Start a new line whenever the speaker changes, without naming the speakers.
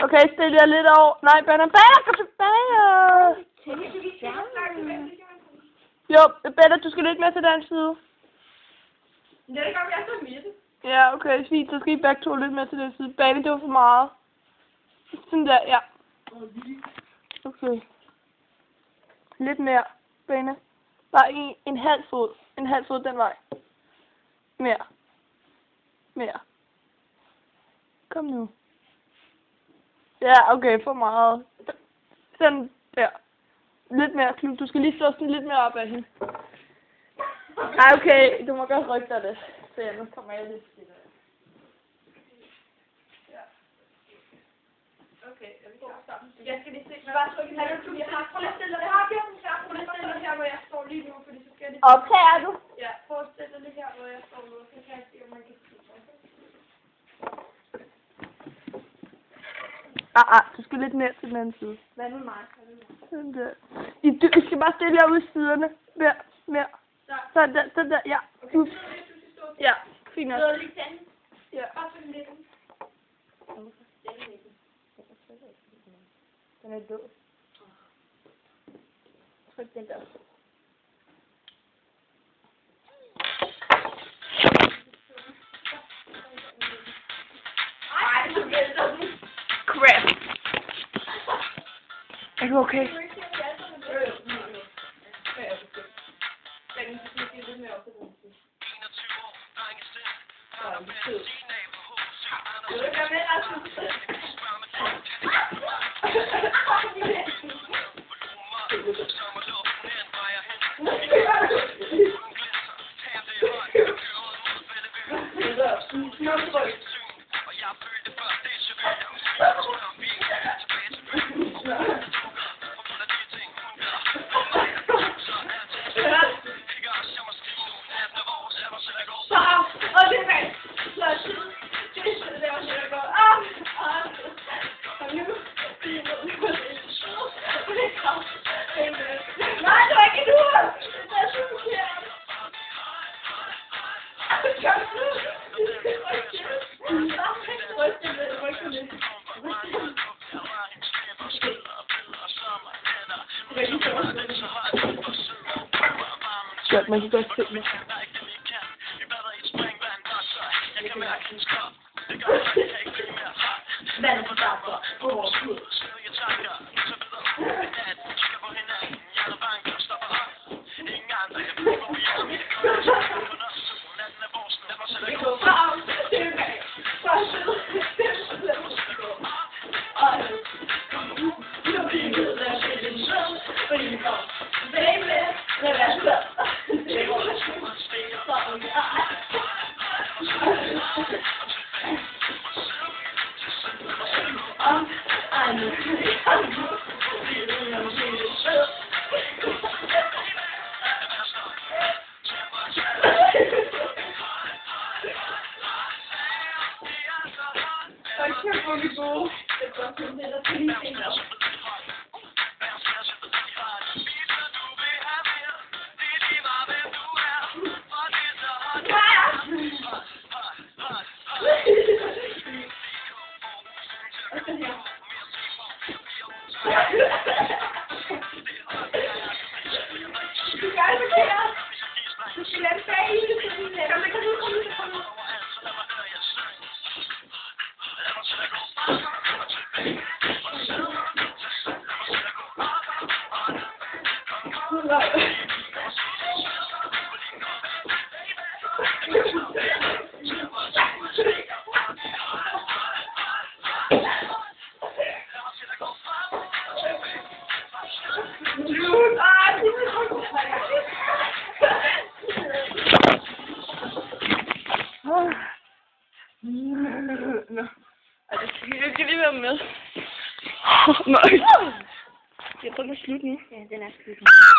Okay, stil jer lidt over. Nej, Banner, kom tilbage! Jo, Banner, du skal lidt mere til den side.
Ja, det gør vi altså midt.
Ja, okay, fint. Så skal I begge to lidt mere til den side. Banner, det var for meget. Sådan der, ja. Okay. Lidt mere, Banner. Bare en halv fod. En halv fod den vej. Mere. Mere. Kom nu. Ja, okay, for meget. Sådan der. Lidt mere klub. Du skal lige slå sådan lidt mere op af hende. Nej, okay. Du må godt rykke dig lidt. Så ja, nu kommer jeg lidt til det. Ja.
Okay, vi går sammen. Jeg skal lige se. Men bare trykke her. Jeg har prøv at stille dig her. Prøv at stille dig her, hvor jeg står lige nu, fordi så skal jeg lige...
Optager du?
Ja, prøv at stille dig lige her, hvor jeg står nu. Så kan jeg se, om man kan se mig.
Du skal lidt ned til den anden side.
Hvad med mig?
Sådan der. I skal bare stille jer ud i siderne. Mere. Sådan der, ja.
Okay,
Ja, fint nok.
så lige tænde.
Ja.
Bare sådan lidt.
Den er død. Tryk den der.
Ej, det vælter du.
Crap. Er du okay?
Nej, det var ikke du! Det er så forkert!
Ja, man kan godt se mig.
Vandet på dapper på vores hud.
Jeg skal lige være med. Nej. Jeg tror, det er slut nu.
Ja, den er slut nu.